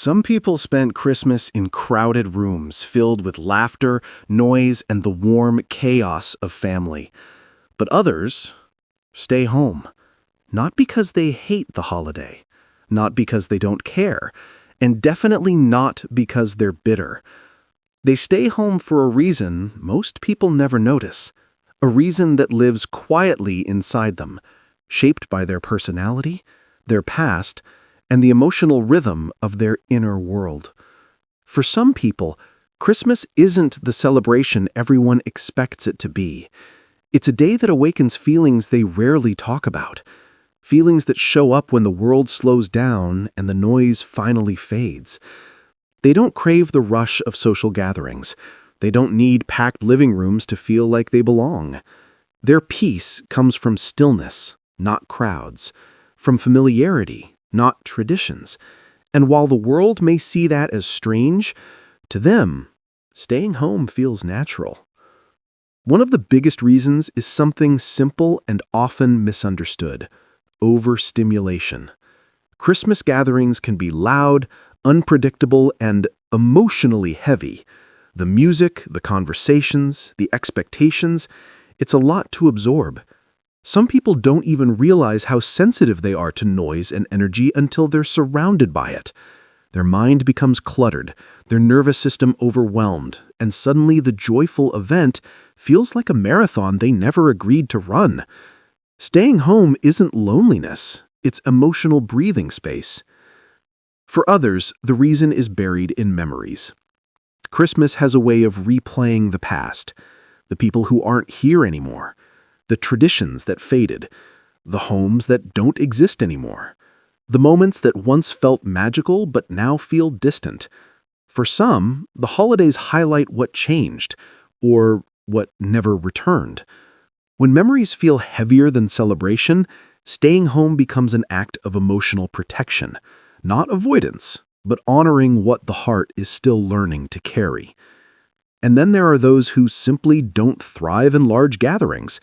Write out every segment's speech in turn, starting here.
Some people spent Christmas in crowded rooms filled with laughter, noise, and the warm chaos of family. But others stay home, not because they hate the holiday, not because they don't care, and definitely not because they're bitter. They stay home for a reason most people never notice, a reason that lives quietly inside them, shaped by their personality, their past, and the emotional rhythm of their inner world. For some people, Christmas isn't the celebration everyone expects it to be. It's a day that awakens feelings they rarely talk about, feelings that show up when the world slows down and the noise finally fades. They don't crave the rush of social gatherings. They don't need packed living rooms to feel like they belong. Their peace comes from stillness, not crowds, from familiarity, not traditions. And while the world may see that as strange, to them, staying home feels natural. One of the biggest reasons is something simple and often misunderstood: overstimulation. Christmas gatherings can be loud, unpredictable, and emotionally heavy. The music, the conversations, the expectations, it's a lot to absorb. Some people don't even realize how sensitive they are to noise and energy until they're surrounded by it. Their mind becomes cluttered, their nervous system overwhelmed, and suddenly the joyful event feels like a marathon they never agreed to run. Staying home isn't loneliness, it's emotional breathing space. For others, the reason is buried in memories. Christmas has a way of replaying the past, the people who aren't here anymore, the traditions that faded, the homes that don't exist anymore, the moments that once felt magical but now feel distant. For some, the holidays highlight what changed, or what never returned. When memories feel heavier than celebration, staying home becomes an act of emotional protection, not avoidance, but honoring what the heart is still learning to carry. And then there are those who simply don't thrive in large gatherings,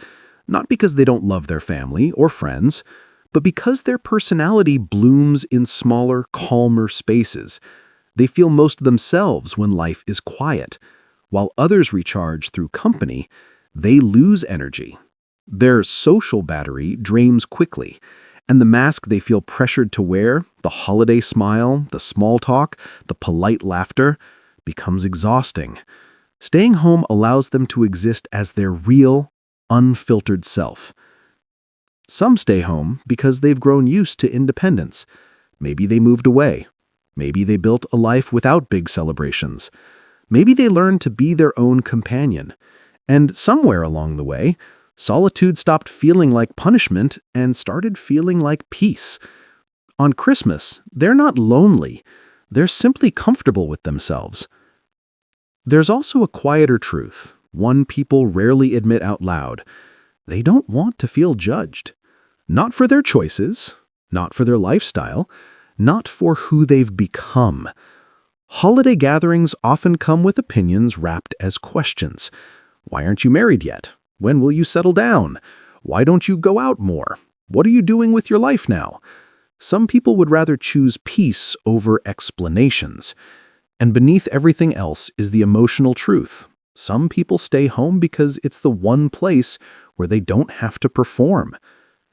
not because they don't love their family or friends, but because their personality blooms in smaller, calmer spaces. They feel most themselves when life is quiet. While others recharge through company, they lose energy. Their social battery drains quickly, and the mask they feel pressured to wear, the holiday smile, the small talk, the polite laughter, becomes exhausting. Staying home allows them to exist as their real, unfiltered self. Some stay home because they've grown used to independence. Maybe they moved away. Maybe they built a life without big celebrations. Maybe they learned to be their own companion. And somewhere along the way, solitude stopped feeling like punishment and started feeling like peace. On Christmas, they're not lonely. They're simply comfortable with themselves. There's also a quieter truth, one people rarely admit out loud. They don't want to feel judged. Not for their choices, not for their lifestyle, not for who they've become. Holiday gatherings often come with opinions wrapped as questions. Why aren't you married yet? When will you settle down? Why don't you go out more? What are you doing with your life now? Some people would rather choose peace over explanations. And beneath everything else is the emotional truth. Some people stay home because it's the one place where they don't have to perform.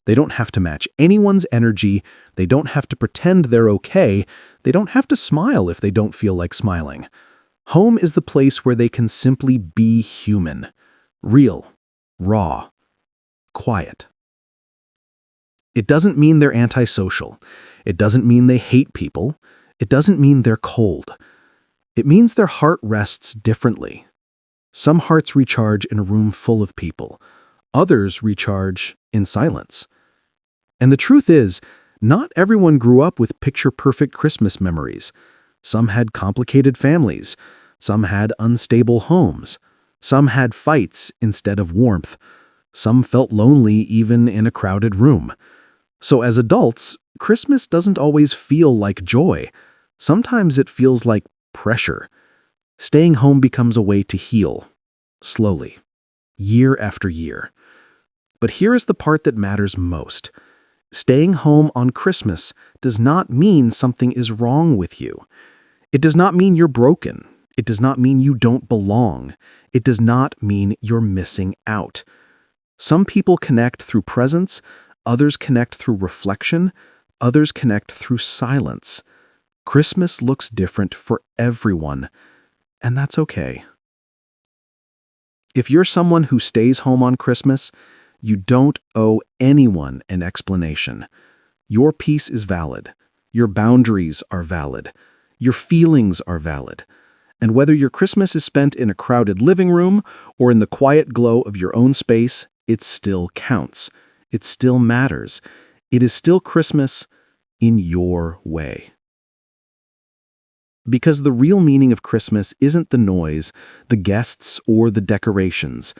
They don't have to match anyone's energy. They don't have to pretend they're okay. They don't have to smile if they don't feel like smiling. Home is the place where they can simply be human, real, raw, quiet. It doesn't mean they're antisocial. It doesn't mean they hate people. It doesn't mean they're cold. It means their heart rests differently. Some hearts recharge in a room full of people. Others recharge in silence. And the truth is, not everyone grew up with picture-perfect Christmas memories. Some had complicated families. Some had unstable homes. Some had fights instead of warmth. Some felt lonely even in a crowded room. So as adults, Christmas doesn't always feel like joy. Sometimes it feels like pressure. Staying home becomes a way to heal, slowly, year after year. But here is the part that matters most. Staying home on Christmas does not mean something is wrong with you. It does not mean you're broken. It does not mean you don't belong. It does not mean you're missing out. Some people connect through presence, others connect through reflection, others connect through silence. Christmas looks different for everyone, and that's okay. If you're someone who stays home on Christmas, you don't owe anyone an explanation. Your peace is valid. Your boundaries are valid. Your feelings are valid. And whether your Christmas is spent in a crowded living room or in the quiet glow of your own space, it still counts. It still matters. It is still Christmas in your way. Because the real meaning of Christmas isn't the noise, the guests, or the decorations.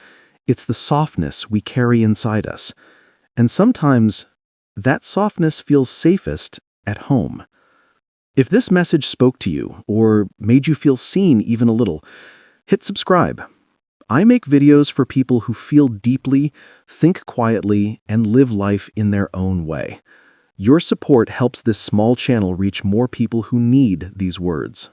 It's the softness we carry inside us. And sometimes, that softness feels safest at home. If this message spoke to you, or made you feel seen even a little, hit subscribe. I make videos for people who feel deeply, think quietly, and live life in their own way. Your support helps this small channel reach more people who need these words.